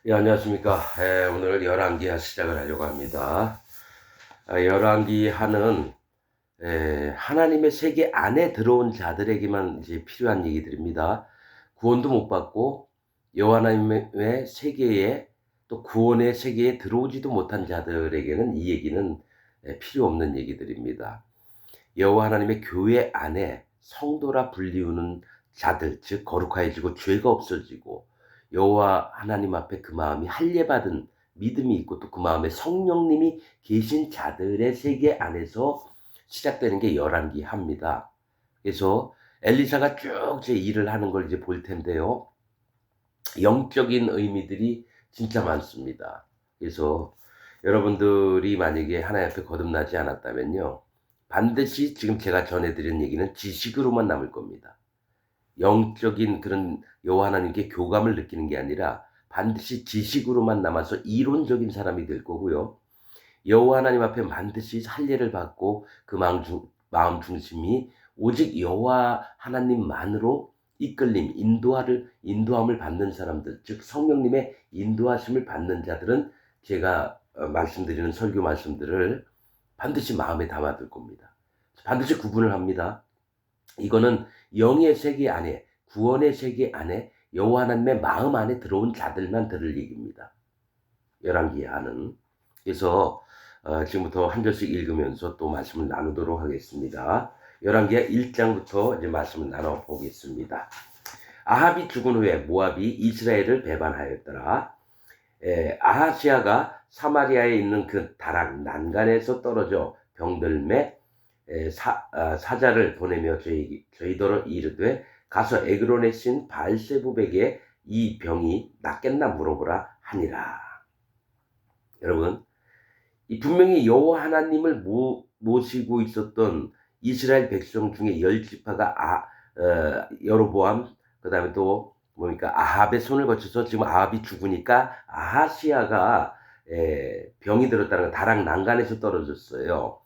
예, 안녕하십니까. 오늘 열왕기하 시작을 하려고 합니다. 열왕기하는 하나님의 세계 안에 들어온 자들에게만 이제 필요한 얘기들입니다. 구원도 못 받고 여호와 하나님의 세계에 또 구원의 세계에 들어오지도 못한 자들에게는 이 얘기는 필요 없는 얘기들입니다. 여호와 하나님의 교회 안에 성도라 불리우는 자들, 즉 거룩해지고 죄가 없어지고 여호와 하나님 앞에 그 마음이 할례받은 믿음이 있고 또 그 마음에 성령님이 계신 자들의 세계 안에서 시작되는 게 열왕기합니다. 그래서 엘리사가 쭉 제 일을 하는 걸 이제 볼 텐데요. 영적인 의미들이 진짜 많습니다. 그래서 여러분들이 만약에 하나님 앞에 거듭나지 않았다면요, 반드시 지금 제가 전해드린 얘기는 지식으로만 남을 겁니다. 영적인 그런 여호와 하나님께 교감을 느끼는 게 아니라 반드시 지식으로만 남아서 이론적인 사람이 될 거고요. 여호와 하나님 앞에 반드시 할례를 받고 그 마음 중심이 오직 여호와 하나님만으로 이끌림, 인도함을 받는 사람들, 즉 성령님의 인도하심을 받는 자들은 제가 말씀드리는 설교 말씀들을 반드시 마음에 담아둘 겁니다. 반드시 구분을 합니다. 이거는 영의 세계 안에, 구원의 세계 안에 여호와 하나님의 마음 안에 들어온 자들만 들을 얘기입니다. 열왕기하는. 그래서 지금부터 한 절씩 읽으면서 또 말씀을 나누도록 하겠습니다. 열왕기하 1장부터 이제 말씀을 나눠보겠습니다. 아합이 죽은 후에 모압이 이스라엘을 배반하였더라. 아하시아가 사마리아에 있는 그 다락 난간에서 떨어져 병들매 사자를 보내며 저희더러 이르되 가서 에그론의 신 바알세부백에 이 병이 낫겠나 물어보라 하니라. 여러분, 이 분명히 여호와 하나님을 모시고 있었던 이스라엘 백성 중에 10지파가 여로보암, 그 다음에 또 뭡니까 아합의 손을 거쳐서 지금 아합이 죽으니까 아하시아가 병이 들었다는 거, 다락 난간에서 떨어졌어요.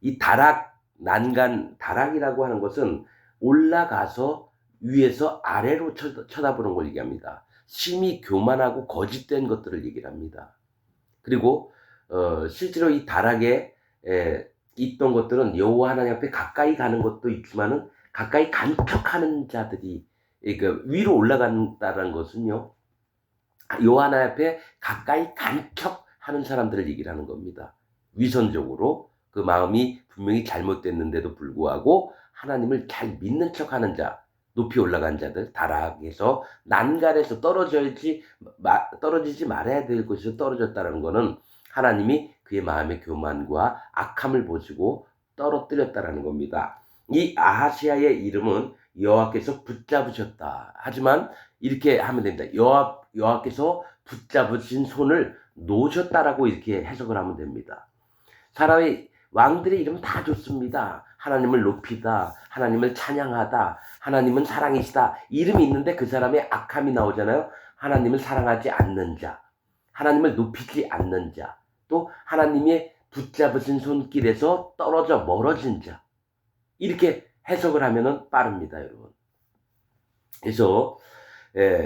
이 다락이라고 하는 것은 올라가서 위에서 아래로 쳐다보는 걸 얘기합니다. 심히 교만하고 거짓된 것들을 얘기를 합니다. 그리고 실제로 이 다락에 있던 것들은 여호와 하나님 앞에 가까이 가는 것도 있지만은 가까이 간척하는 자들이, 그러니까 위로 올라간다는 것은요, 여호와 하나님 앞에 가까이 간척하는 사람들을 얘기를 하는 겁니다. 위선적으로 그 마음이 분명히 잘못됐는데도 불구하고 하나님을 잘 믿는 척하는 자, 높이 올라간 자들, 다락에서 난간에서 떨어지지 말아야 될 곳에서 떨어졌다는 것은 하나님이 그의 마음의 교만과 악함을 보시고 떨어뜨렸다는 겁니다. 이 아하시아의 이름은 여호와께서 붙잡으셨다. 하지만 이렇게 하면 됩니다. 여호와께서 붙잡으신 손을 놓으셨다라고 이렇게 해석을 하면 됩니다. 사람의 왕들의 이름 다 좋습니다. 하나님을 높이다, 하나님을 찬양하다, 하나님은 사랑이시다. 이름이 있는데 그 사람의 악함이 나오잖아요. 하나님을 사랑하지 않는 자, 하나님을 높이지 않는 자, 또 하나님의 붙잡으신 손길에서 떨어져 멀어진 자. 이렇게 해석을 하면은 빠릅니다, 여러분. 그래서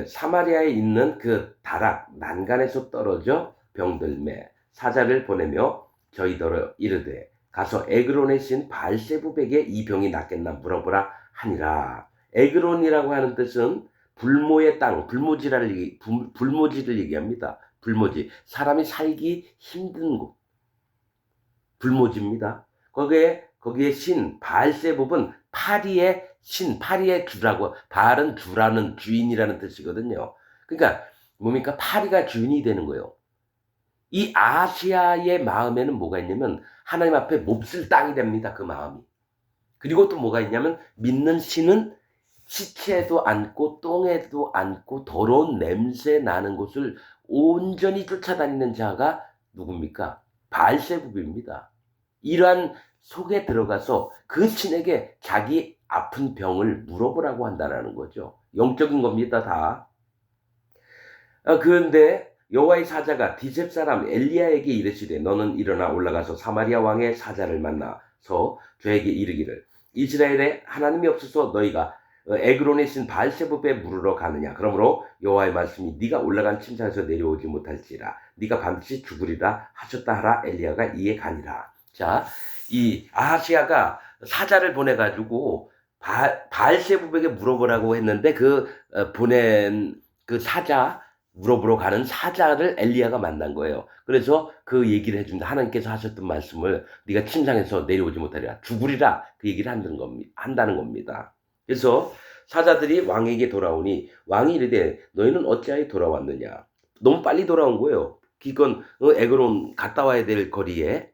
사마리아에 있는 그 다락 난간에서 떨어져 병들매 사자를 보내며 저희더러 이르되 가서 에그론의 신 바알세부백에 이 병이 낫겠나 물어보라 하니라. 에그론이라고 하는 뜻은 불모의 땅, 불모지를 얘기합니다. 불모지, 사람이 살기 힘든 곳, 불모지입니다. 거기에 신 바알세붑은 파리의 신, 파리의 주라고, 바알은 주라는, 주인이라는 뜻이거든요. 그러니까 뭡니까? 파리가 주인이 되는 거예요. 이 아시아의 마음에는 뭐가 있냐면 하나님 앞에 몹쓸 땅이 됩니다. 그 마음이. 그리고 또 뭐가 있냐면 믿는 신은 시체도 않고 똥에도 않고 더러운 냄새 나는 곳을 온전히 쫓아다니는 자가 누굽니까? 바알세붑입니다. 이러한 속에 들어가서 그 신에게 자기 아픈 병을 물어보라고 한다는 거죠. 영적인 겁니다, 다. 그런데 여호와의 사자가 디셉 사람 엘리야에게 이르시되 너는 일어나 올라가서 사마리아 왕의 사자를 만나서 저에게 이르기를 이스라엘에 하나님이 없어서 너희가 에그론의 신 바알세붑에 물으러 가느냐. 그러므로 여호와의 말씀이 네가 올라간 침상에서 내려오지 못할지라 네가 반드시 죽으리라 하셨다 하라. 엘리야가 이에 가니라. 자, 이 아하시아가 사자를 보내가지고 바알세붑에게 물어보라고 했는데 그 보낸 그 사자 물어보러 가는 사자를 엘리야가 만난 거예요. 그래서 그 얘기를 해준다. 하나님께서 하셨던 말씀을 네가 침상에서 내려오지 못하리라 죽으리라 그 얘기를 한다는 겁니다. 그래서 사자들이 왕에게 돌아오니 왕이 이르되 너희는 어찌하여 돌아왔느냐. 너무 빨리 돌아온 거예요. 기껏 에그론 갔다 와야 될 거리에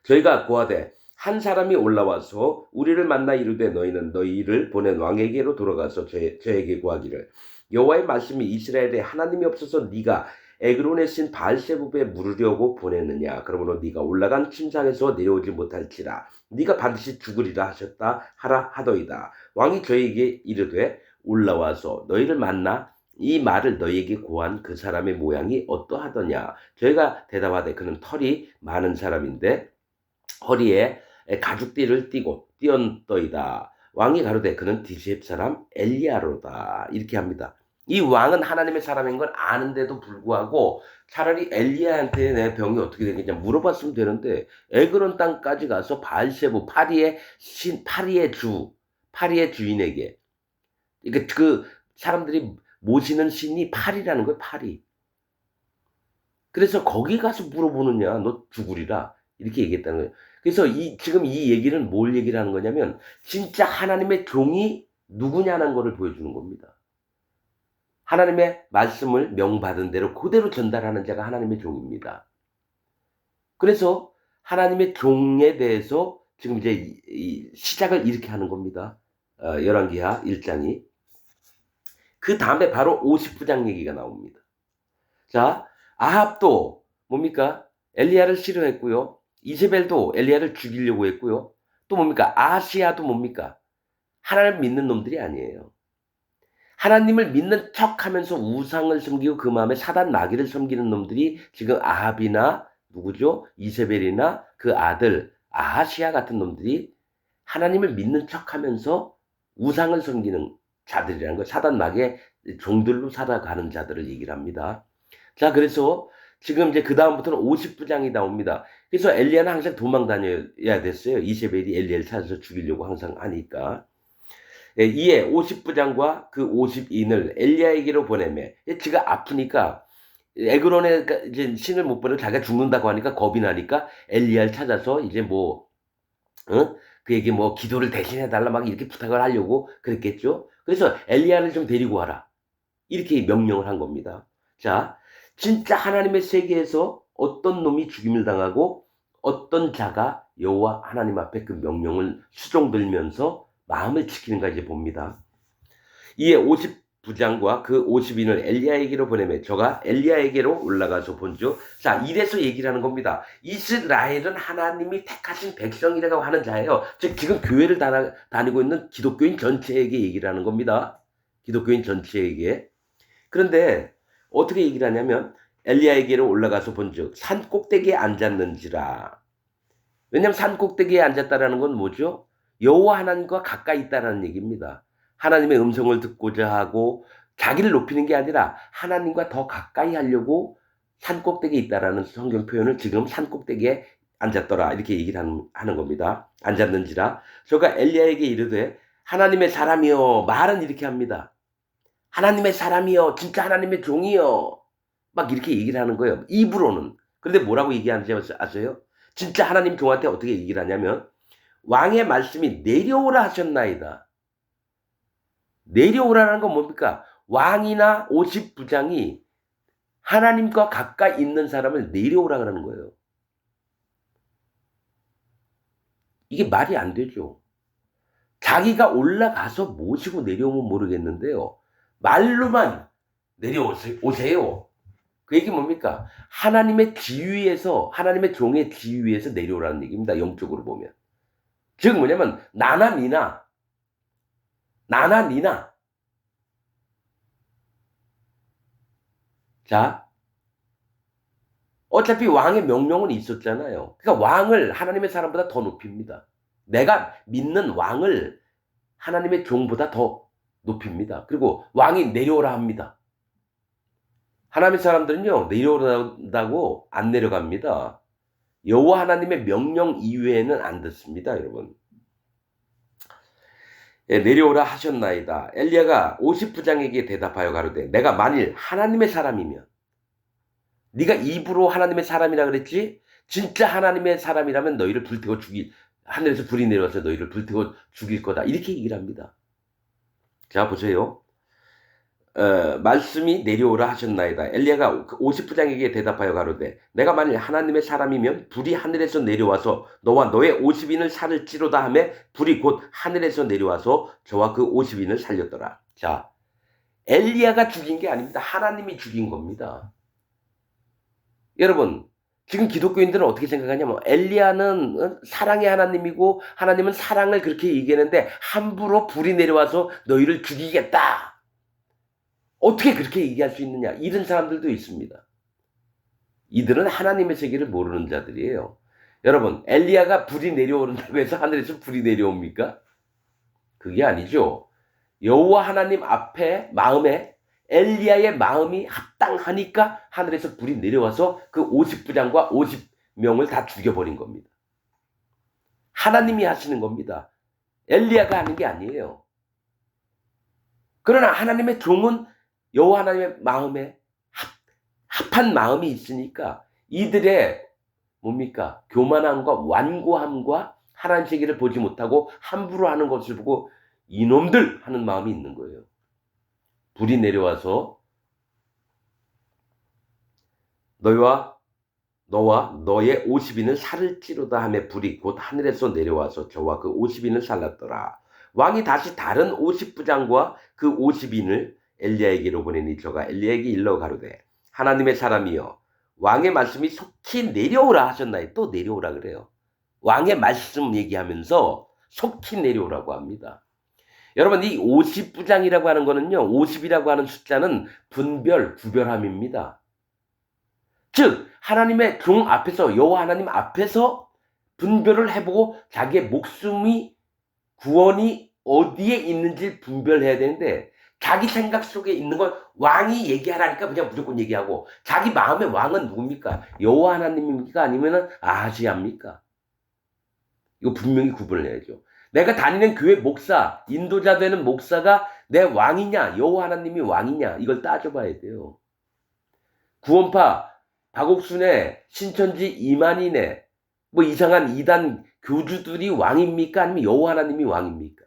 저희가 고하되 한 사람이 올라와서 우리를 만나 이르되 너희는 너희를 보낸 왕에게로 돌아가서 저에게 구하기를 여호와의 말씀이 이스라엘에 하나님이 없어서 네가 에그론의 신 바알세붑에 물으려고 보냈느냐. 그러므로 네가 올라간 침상에서 내려오지 못할지라 네가 반드시 죽으리라 하셨다 하라 하더이다. 왕이 저에게 이르되 올라와서 너희를 만나 이 말을 너희에게 고한 그 사람의 모양이 어떠하더냐. 저희가 대답하되 그는 털이 많은 사람인데 허리에 가죽띠를 띠고 띄었더이다. 왕이 가로되 그는 디셉 사람 엘리야로다. 이렇게 합니다. 이 왕은 하나님의 사람인 걸 아는데도 불구하고 차라리 엘리야한테 내 병이 어떻게 되겠냐 물어봤으면 되는데 에그론 땅까지 가서 바알세붑 파리의 주인에게 그러니까 그 사람들이 모시는 신이 파리라는 거예요. 파리. 그래서 거기 가서 물어보느냐 너 죽으리라 이렇게 얘기했다는 거예요. 그래서 지금 이 얘기는 뭘 얘기를 하는 거냐면 진짜 하나님의 종이 누구냐는 것을 보여주는 겁니다. 하나님의 말씀을 명받은 대로 그대로 전달하는 자가 하나님의 종입니다. 그래서 하나님의 종에 대해서 지금 이제 이 시작을 이렇게 하는 겁니다. 열왕기하 1장이. 그 다음에 바로 50부장 얘기가 나옵니다. 자, 아합도 뭡니까? 엘리야를 싫어했고요. 이세벨도 엘리야를 죽이려고 했고요. 또 뭡니까? 아하시아도 뭡니까? 하나님을 믿는 놈들이 아니에요. 하나님을 믿는 척하면서 우상을 섬기고 그 마음에 사단 마귀를 섬기는 놈들이 지금 아합이나 누구죠? 이세벨이나 그 아들 아하시아 같은 놈들이 하나님을 믿는 척하면서 우상을 섬기는 자들이라는 거, 사단 마귀의 종들로 살아가는 자들을 얘기를 합니다. 자, 그래서 지금 이제 그 다음부터는 50부장이 나옵니다. 그래서 엘리야는 항상 도망 다녀야 됐어요. 이세벨이 엘리야를 찾아서 죽이려고 항상 하니까. 예, 이에 50부장과 그 50인을 엘리야에게로 보내매 지가 아프니까 에그론에 이제 신을 못 보내고 자기가 죽는다고 하니까 겁이 나니까 엘리야를 찾아서 이제 뭐 그에게 뭐 기도를 대신해 달라 막 이렇게 부탁을 하려고 그랬겠죠. 그래서 엘리야를 좀 데리고 와라 이렇게 명령을 한 겁니다. 자, 진짜 하나님의 세계에서 어떤 놈이 죽임을 당하고 어떤 자가 여호와 하나님 앞에 그 명령을 수종들면서 마음을 지키는가 이제 봅니다. 이에 50부장과 그 50인을 엘리야에게로 보내매 저가 엘리야에게로 올라가서 본즉. 자, 이래서 얘기를 하는 겁니다. 이스라엘은 하나님이 택하신 백성이라고 하는 자예요. 즉 지금 교회를 다니고 있는 기독교인 전체에게 얘기를 하는 겁니다. 기독교인 전체에게. 그런데 어떻게 얘기를 하냐면 엘리야에게로 올라가서 본즉 산 꼭대기에 앉았는지라. 왜냐하면 산 꼭대기에 앉았다라는 건 뭐죠? 여호와 하나님과 가까이 있다라는 얘기입니다. 하나님의 음성을 듣고자 하고 자기를 높이는 게 아니라 하나님과 더 가까이 하려고 산 꼭대기에 있다라는 성경 표현을 지금 산 꼭대기에 앉았더라 이렇게 얘기를 하는 겁니다. 앉았는지라. 저가 엘리야에게 이르되 하나님의 사람이여. 말은 이렇게 합니다. 하나님의 사람이여. 진짜 하나님의 종이여. 막 이렇게 얘기를 하는 거예요. 입으로는. 그런데 뭐라고 얘기하는지 아세요? 진짜 하나님 종한테 어떻게 얘기를 하냐면 왕의 말씀이 내려오라 하셨나이다. 내려오라는 건 뭡니까? 왕이나 50부장이 하나님과 가까이 있는 사람을 내려오라 그러는 거예요. 이게 말이 안 되죠. 자기가 올라가서 모시고 내려오면 모르겠는데요. 말로만 내려오세요. 그 얘기 뭡니까? 하나님의 지위에서, 하나님의 종의 지위에서 내려오라는 얘기입니다. 영적으로 보면. 즉 뭐냐면 나나 니나. 자, 어차피 왕의 명령은 있었잖아요. 그러니까 왕을 하나님의 사람보다 더 높입니다. 내가 믿는 왕을 하나님의 종보다 더 높입니다. 그리고 왕이 내려오라 합니다. 하나님의 사람들은요, 내려오라고 안 내려갑니다. 여호와 하나님의 명령 이외에는 안 듣습니다, 여러분. 예, 내려오라 하셨나이다. 엘리야가 50부장에게 대답하여 가로되 내가 만일 하나님의 사람이면, 네가 입으로 하나님의 사람이라 그랬지? 진짜 하나님의 사람이라면 너희를 불태워 하늘에서 불이 내려와서 너희를 불태워 죽일 거다. 이렇게 얘기를 합니다. 자, 보세요. 말씀이 내려오라 하셨나이다. 엘리야가 50부장에게 대답하여 가로되 내가 만일 하나님의 사람이면 불이 하늘에서 내려와서 너와 너의 50인을 살을지로다 하매 불이 곧 하늘에서 내려와서 저와 그 50인을 살렸더라. 자, 엘리야가 죽인 게 아닙니다. 하나님이 죽인 겁니다. 여러분, 지금 기독교인들은 어떻게 생각하냐면 엘리야는 사랑의 하나님이고 하나님은 사랑을 그렇게 얘기하는데 함부로 불이 내려와서 너희를 죽이겠다. 어떻게 그렇게 얘기할 수 있느냐? 이런 사람들도 있습니다. 이들은 하나님의 세계를 모르는 자들이에요. 여러분, 엘리야가 불이 내려오는다고 해서 하늘에서 불이 내려옵니까? 그게 아니죠. 여호와 하나님 앞에 마음에 엘리야의 마음이 합당하니까 하늘에서 불이 내려와서 그 50부장과 50명을 다 죽여버린 겁니다. 하나님이 하시는 겁니다. 엘리야가 하는 게 아니에요. 그러나 하나님의 종은 여호와 하나님의 마음에 합한 마음이 있으니까 이들의 뭡니까? 교만함과 완고함과 하나님 세계를 보지 못하고 함부로 하는 것을 보고 이놈들 하는 마음이 있는 거예요. 불이 내려와서 너와 너의 50인을 살을지로다 하며 불이 곧 하늘에서 내려와서 저와 그 50인을 살랐더라. 왕이 다시 다른 50부장과 그 50인을 엘리야에게로 보내니 저가 엘리야에게 일러 가로되 하나님의 사람이여 왕의 말씀이 속히 내려오라 하셨나요? 또 내려오라 그래요. 왕의 말씀 얘기하면서 속히 내려오라고 합니다. 여러분, 이 50부장이라고 하는 거는요, 50이라고 하는 숫자는 구별함입니다. 즉 하나님의 종 앞에서, 여호와 하나님 앞에서 분별을 해보고 자기의 목숨이 구원이 어디에 있는지 분별해야 되는데 자기 생각 속에 있는 걸 왕이 얘기하라니까 그냥 무조건 얘기하고 자기 마음의 왕은 누굽니까? 여호와 하나님입니까? 아니면 아하시아입니까? 이거 분명히 구분을 해야죠. 내가 다니는 교회 목사, 인도자 되는 목사가 내 왕이냐, 여호와 하나님이 왕이냐, 이걸 따져봐야 돼요. 구원파, 박옥순의 신천지 이만희네, 뭐 이상한 이단 교주들이 왕입니까? 아니면 여호와 하나님이 왕입니까?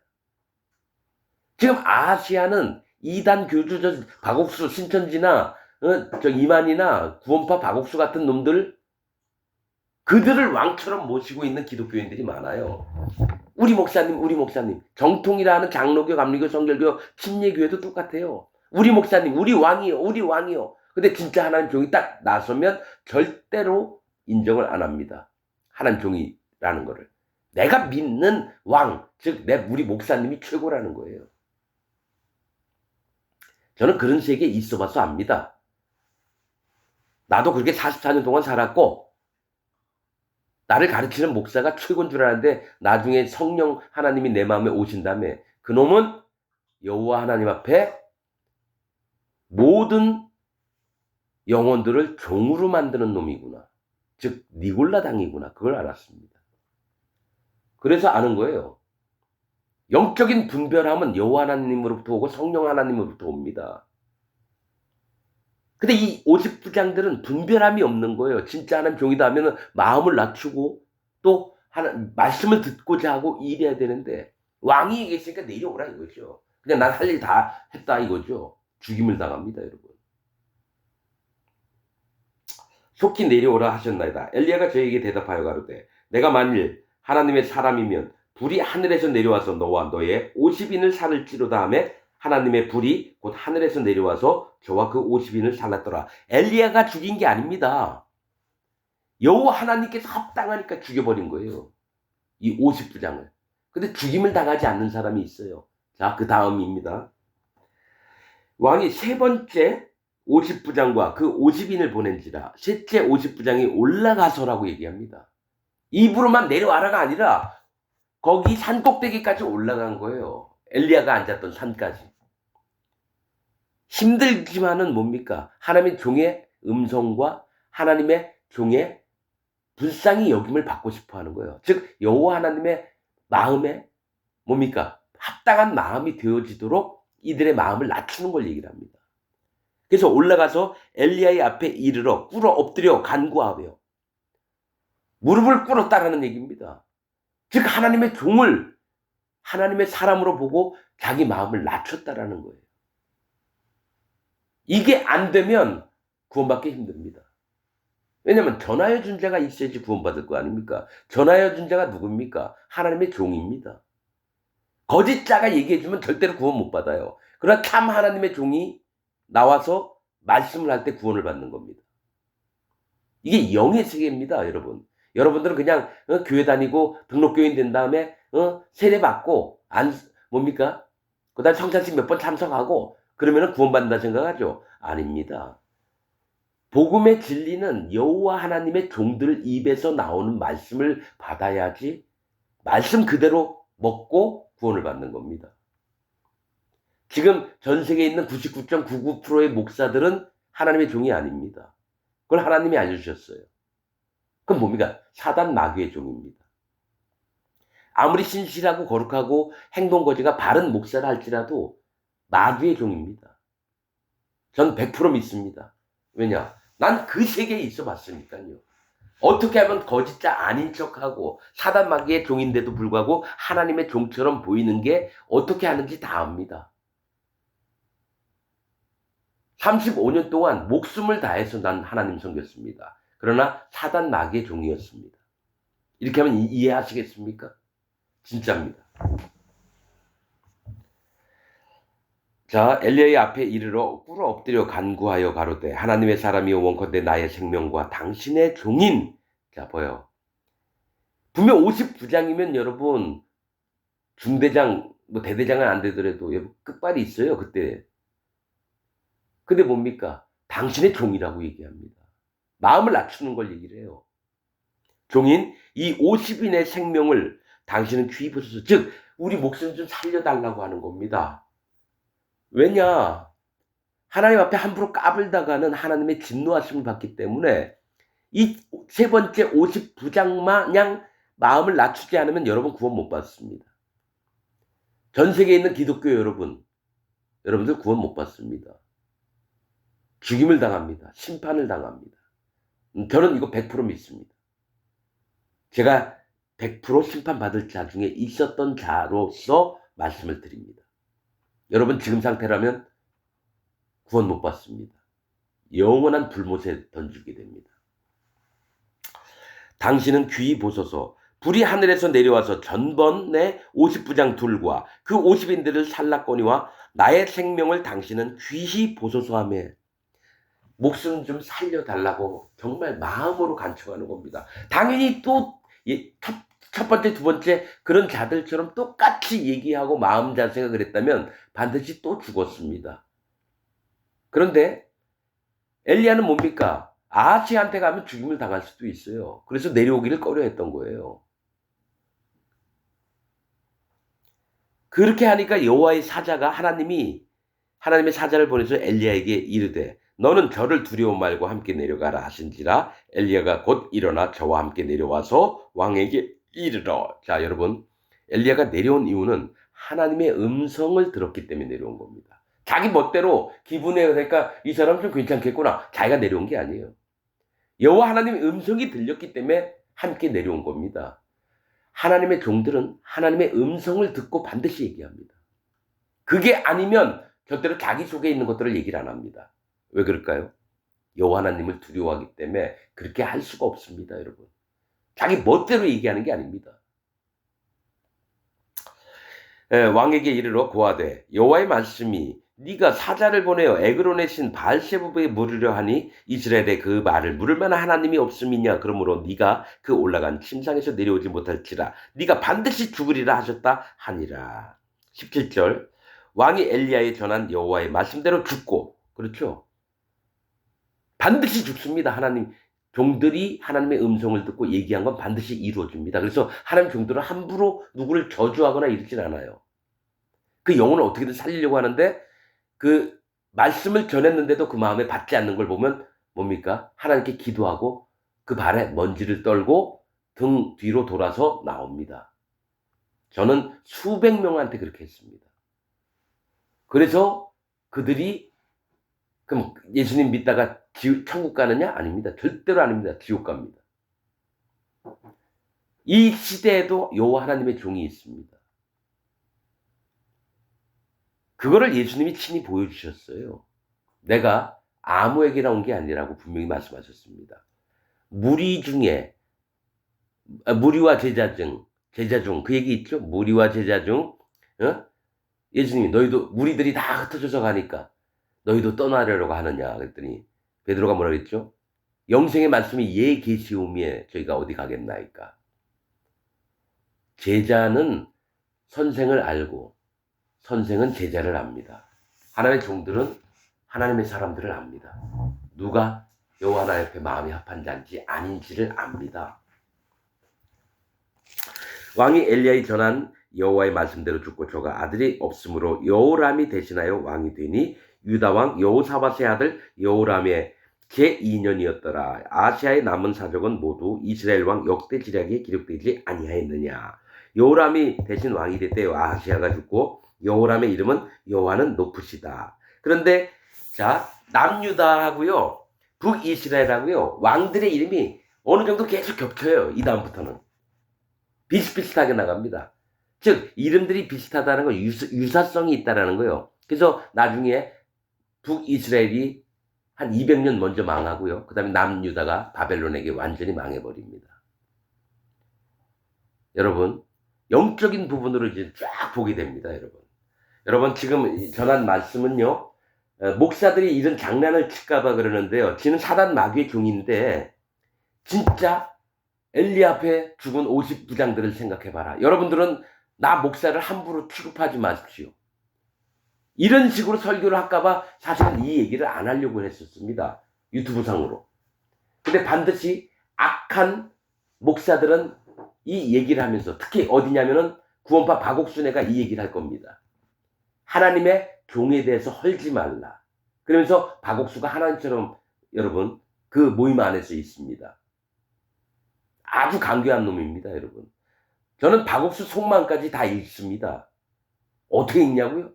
지금 아시아는 이단 교주, 박옥수, 신천지나, 이만희나 구원파 박옥수 같은 놈들, 그들을 왕처럼 모시고 있는 기독교인들이 많아요. 우리 목사님. 정통이라는 장로교, 감리교, 성결교, 침례교회도 똑같아요. 우리 목사님, 우리 왕이요. 근데 진짜 하나님 종이 딱 나서면 절대로 인정을 안 합니다. 하나님 종이라는 거를. 내가 믿는 왕, 즉, 우리 목사님이 최고라는 거예요. 저는 그런 세계에 있어 봐서 압니다. 나도 그렇게 44년 동안 살았고, 나를 가르치는 목사가 최고인 줄 알았는데, 나중에 성령 하나님이 내 마음에 오신 다음에, 그놈은 여호와 하나님 앞에 모든 영혼들을 종으로 만드는 놈이구나. 즉, 니골라당이구나. 그걸 알았습니다. 그래서 아는 거예요. 영적인 분별함은 여호와 하나님으로부터 오고 성령 하나님으로부터 옵니다. 근데 이 50부장들은 분별함이 없는 거예요. 진짜 하나님 종이다 하면 마음을 낮추고 또 말씀을 듣고자 하고 일해야 되는데 왕이 얘기했으니까 내려오라 이거죠. 그냥 난 할 일 다 했다 이거죠. 죽임을 당합니다, 여러분. 속히 내려오라 하셨나이다. 엘리야가 저에게 대답하여 가로되 내가 만일 하나님의 사람이면 불이 하늘에서 내려와서 너와 너의 50인을 살을지로다 하며 하나님의 불이 곧 하늘에서 내려와서 저와 그 50인을 살랐더라. 엘리야가 죽인 게 아닙니다. 여호와 하나님께서 합당하니까 죽여버린 거예요. 이 50부장을. 근데 죽임을 당하지 않는 사람이 있어요. 자, 그 다음입니다. 왕이 세 번째 50부장과 그 50인을 보낸지라 셋째 50부장이 올라가서라고 얘기합니다. 입으로만 내려와라가 아니라 거기 산 꼭대기까지 올라간 거예요. 엘리야가 앉았던 산까지. 힘들지만은 뭡니까? 하나님의 종의 음성과 하나님의 종의 불쌍히 여김을 받고 싶어 하는 거예요. 즉 여호와 하나님의 마음에 뭡니까? 합당한 마음이 되어지도록 이들의 마음을 낮추는 걸 얘기를 합니다. 그래서 올라가서 엘리야의 앞에 이르러 꿇어 엎드려 간구하며 무릎을 꿇었다라는 얘기입니다. 즉 하나님의 종을 하나님의 사람으로 보고 자기 마음을 낮췄다라는 거예요. 이게 안 되면 구원받기 힘듭니다. 왜냐하면 전하여 준 자가 있어야지 구원받을 거 아닙니까? 전하여 준 자가 누굽니까? 하나님의 종입니다. 거짓 자가 얘기해주면 절대로 구원 못 받아요. 그러나 참 하나님의 종이 나와서 말씀을 할 때 구원을 받는 겁니다. 이게 영의 세계입니다, 여러분. 여러분들은 그냥 교회 다니고 등록교인 된 다음에 세례 받고 뭡니까? 그다음 성찬식 몇 번 참석하고 그러면은 구원받는다 생각하죠? 아닙니다. 복음의 진리는 여호와 하나님의 종들 입에서 나오는 말씀을 받아야지 말씀 그대로 먹고 구원을 받는 겁니다. 지금 전 세계에 있는 99.99%의 목사들은 하나님의 종이 아닙니다. 그걸 하나님이 알려주셨어요. 그건 뭡니까? 사단 마귀의 종입니다. 아무리 신실하고 거룩하고 행동거지가 바른 목사라 할지라도 마귀의 종입니다. 전 100% 믿습니다. 왜냐? 난 그 세계에 있어 봤으니까요. 어떻게 하면 거짓자 아닌 척하고 사단 마귀의 종인데도 불구하고 하나님의 종처럼 보이는 게 어떻게 하는지 다 압니다. 35년 동안 목숨을 다해서 난 하나님 섬겼습니다. 그러나 사단 마귀의 종이었습니다. 이렇게 하면 이해하시겠습니까? 진짜입니다. 자, 엘리야의 앞에 이르러 꿇어 엎드려 간구하여 가로되 하나님의 사람이여 원컨대 나의 생명과 당신의 종인. 자, 보여. 분명 59장이면 여러분 중대장 대대장은 안 되더라도 끝발이 있어요 그때. 근데 뭡니까? 당신의 종이라고 얘기합니다. 마음을 낮추는 걸 얘기를 해요. 종인 이 50인의 생명을 당신은 귀히 보소서. 즉 우리 목숨 좀 살려달라고 하는 겁니다. 왜냐? 하나님 앞에 함부로 까불다가는 하나님의 진노하심을 받기 때문에 이 세 번째 50부장 마냥 마음을 낮추지 않으면 여러분 구원 못 받습니다. 전 세계에 있는 기독교 여러분들 구원 못 받습니다. 죽임을 당합니다. 심판을 당합니다. 저는 이거 100% 믿습니다. 제가 100% 심판받을 자 중에 있었던 자로서 말씀을 드립니다. 여러분 지금 상태라면 구원 못 받습니다. 영원한 불못에 던지게 됩니다. 당신은 귀히 보소서. 불이 하늘에서 내려와서 전번의 50부장 둘과 그 50인들을 살랐거니와 나의 생명을 당신은 귀히 보소서 하며 목숨 좀 살려달라고 정말 마음으로 간청하는 겁니다. 당연히 또 첫 번째, 두 번째 그런 자들처럼 똑같이 얘기하고 마음 자세가 그랬다면 반드시 또 죽었습니다. 그런데 엘리야는 뭡니까? 아하시한테 가면 죽임을 당할 수도 있어요. 그래서 내려오기를 꺼려했던 거예요. 그렇게 하니까 여호와의 사자가 하나님의 사자를 보내서 엘리야에게 이르되 너는 저를 두려워 말고 함께 내려가라 하신지라 엘리야가 곧 일어나 저와 함께 내려와서 왕에게 이르러. 자 여러분 엘리야가 내려온 이유는 하나님의 음성을 들었기 때문에 내려온 겁니다. 자기 멋대로 기분에 그러니까 이 사람 좀 괜찮겠구나 자기가 내려온 게 아니에요. 여호와 하나님의 음성이 들렸기 때문에 함께 내려온 겁니다. 하나님의 종들은 하나님의 음성을 듣고 반드시 얘기합니다. 그게 아니면 곁대로 자기 속에 있는 것들을 얘기를 안 합니다. 왜 그럴까요? 여호와 하나님을 두려워하기 때문에 그렇게 할 수가 없습니다, 여러분. 자기 멋대로 얘기하는 게 아닙니다. 왕에게 이르러 고하되 여호와의 말씀이 네가 사자를 보내어 에그론의 신 바알세부에 물으려 하니 이스라엘에 그 말을 물을 만한 하나님이 없음이냐. 그러므로 네가 그 올라간 침상에서 내려오지 못할지라 네가 반드시 죽으리라 하셨다 하니라. 17절 왕이 엘리야에 전한 여호와의 말씀대로 죽고 그렇죠. 반드시 죽습니다. 하나님 종들이 하나님의 음성을 듣고 얘기한 건 반드시 이루어집니다. 그래서 하나님 종들은 함부로 누구를 저주하거나 이러진 않아요. 그 영혼을 어떻게든 살리려고 하는데 그 말씀을 전했는데도 그 마음에 받지 않는 걸 보면 뭡니까? 하나님께 기도하고 그 발에 먼지를 떨고 등 뒤로 돌아서 나옵니다. 저는 수백 명한테 그렇게 했습니다. 그래서 그들이 그럼 예수님 믿다가 천국 가느냐? 아닙니다. 절대로 아닙니다. 지옥 갑니다. 이 시대에도 여호와 하나님의 종이 있습니다. 그거를 예수님이 친히 보여주셨어요. 내가 아무에게나 온 게 아니라고 분명히 말씀하셨습니다. 무리와 제자 중 그 얘기 있죠? 무리와 제자 중 예수님이 너희도 무리들이 다 흩어져서 가니까 너희도 떠나려고 하느냐 그랬더니 베드로가 뭐라 그랬죠? 영생의 말씀이 예 계시오미에 저희가 어디 가겠나이까. 제자는 선생을 알고 선생은 제자를 압니다. 하나님의 종들은 하나님의 사람들을 압니다. 누가 여호와 하나님 앞에 마음이 합한 자인지 아닌지를 압니다. 왕이 엘리야의 전한 여호와의 말씀대로 죽고 저가 아들이 없으므로 여호람이 대신하여 왕이 되니 유다 왕 여호사밧의 아들 여호람의 제2년이었더라. 아시아의 남은 사족은 모두 이스라엘 왕 역대 지략에 기록되지 아니하였느냐. 여호람이 대신 왕이 됐대요. 아시아가 죽고 여호람의 이름은 여호와는 높으시다. 그런데 자 남유다하고요 북이스라엘하고요 왕들의 이름이 어느 정도 계속 겹쳐요. 이 다음부터는 비슷비슷하게 나갑니다. 즉 이름들이 비슷하다는 건 유사성이 있다라는 거예요. 그래서 나중에 북이스라엘이 한 200년 먼저 망하고요. 그 다음에 남유다가 바벨론에게 완전히 망해버립니다. 여러분 영적인 부분으로 이제 쫙 보게 됩니다. 여러분 지금 전한 말씀은요. 목사들이 이런 장난을 칠까봐 그러는데요. 지는 사단 마귀의 종인데 진짜 엘리 앞에 죽은 50부장들을 생각해봐라. 여러분들은 나 목사를 함부로 취급하지 마십시오. 이런 식으로 설교를 할까봐 사실은 이 얘기를 안 하려고 했었습니다. 유튜브상으로. 근데 반드시 악한 목사들은 이 얘기를 하면서 특히 어디냐면은 구원파 박옥순애가 이 얘기를 할 겁니다. 하나님의 종에 대해서 헐지 말라. 그러면서 박옥수가 하나님처럼 여러분 그 모임 안에서 있습니다. 아주 강교한 놈입니다. 여러분. 저는 박옥수 속마음까지 다 읽습니다. 어떻게 읽냐고요?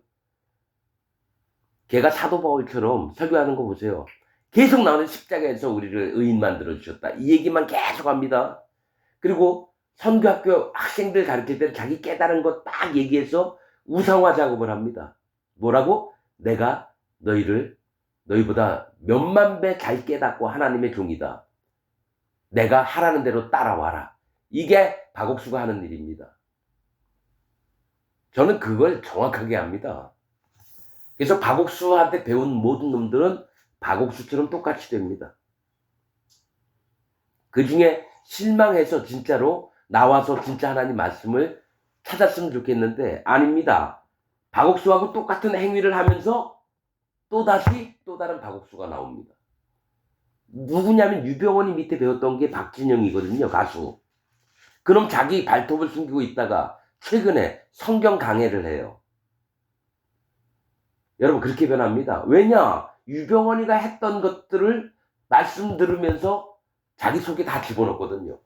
걔가 사도 바울처럼 설교하는 거 보세요. 계속 나오는 십자가에서 우리를 의인 만들어주셨다. 이 얘기만 계속 합니다. 그리고 선교학교 학생들 가르칠 때 자기 깨달은 거 딱 얘기해서 우상화 작업을 합니다. 뭐라고? 내가 너희보다 몇만 배 잘 깨닫고 하나님의 종이다. 내가 하라는 대로 따라와라. 이게 박옥수가 하는 일입니다. 저는 그걸 정확하게 합니다. 그래서 박옥수한테 배운 모든 놈들은 박옥수처럼 똑같이 됩니다. 그 중에 실망해서 진짜로 나와서 진짜 하나님 말씀을 찾았으면 좋겠는데 아닙니다. 박옥수하고 똑같은 행위를 하면서 또다시 또 다른 박옥수가 나옵니다. 누구냐면 유병원이 밑에 배웠던 게 박진영이거든요. 가수. 그럼 자기 발톱을 숨기고 있다가 최근에 성경 강해를 해요. 여러분 그렇게 변합니다. 왜냐? 유병원이가 했던 것들을 말씀 들으면서 자기 속에 다 집어넣거든요.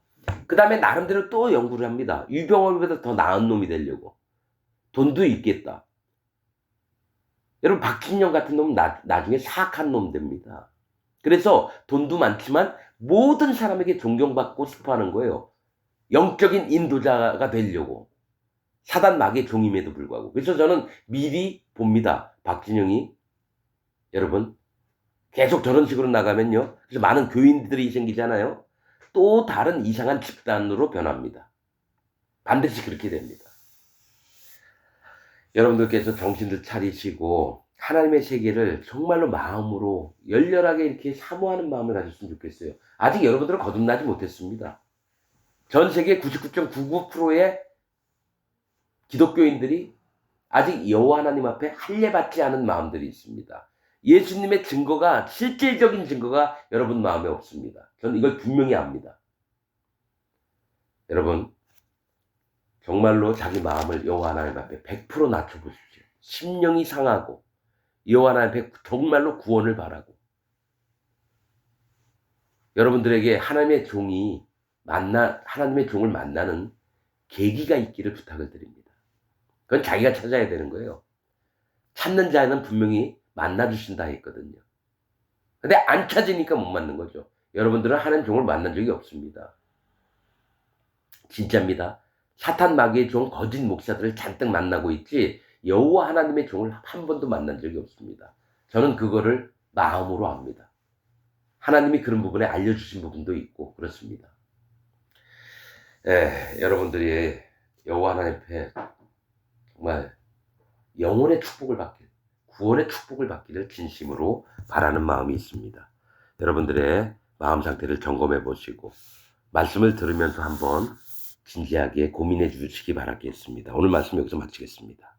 그 다음에 나름대로 또 연구를 합니다. 유병원보다 더 나은 놈이 되려고. 돈도 있겠다. 여러분 박진영 같은 놈은 나중에 사악한 놈 됩니다. 그래서 돈도 많지만 모든 사람에게 존경받고 싶어하는 거예요. 영적인 인도자가 되려고. 사단 마귀의 종임에도 불구하고. 그래서 저는 미리 봅니다. 박진영이 여러분 계속 저런 식으로 나가면요. 그래서 많은 교인들이 생기잖아요. 또 다른 이상한 집단으로 변합니다. 반드시 그렇게 됩니다. 여러분들께서 정신을 차리시고 하나님의 세계를 정말로 마음으로 열렬하게 이렇게 사모하는 마음을 가졌으면 좋겠어요. 아직 여러분들은 거듭나지 못했습니다. 전 세계 99.99%의 기독교인들이 아직 여호와 하나님 앞에 할례받지 않은 마음들이 있습니다. 예수님의 증거가, 실질적인 증거가 여러분 마음에 없습니다. 저는 이걸 분명히 압니다. 여러분, 정말로 자기 마음을 여호와 하나님 앞에 100% 낮춰보십시오. 심령이 상하고 여호와 하나님 앞에 정말로 구원을 바라고, 여러분들에게 하나님의 종을 만나는 계기가 있기를 부탁을 드립니다. 그건 자기가 찾아야 되는 거예요. 찾는 자는 분명히 만나 주신다 했거든요. 근데 안 찾으니까 못 만난 거죠. 여러분들은 하나님 종을 만난 적이 없습니다. 진짜입니다. 사탄 마귀의 종 거짓 목사들을 잔뜩 만나고 있지 여호와 하나님의 종을 한 번도 만난 적이 없습니다. 저는 그거를 마음으로 압니다. 하나님이 그런 부분에 알려주신 부분도 있고 그렇습니다. 여러분들이 여호와 하나님 앞에 정말 영혼의 축복을 받길, 구원의 축복을 받기를 진심으로 바라는 마음이 있습니다. 여러분들의 마음 상태를 점검해 보시고 말씀을 들으면서 한번 진지하게 고민해 주시기 바라겠습니다. 오늘 말씀 여기서 마치겠습니다.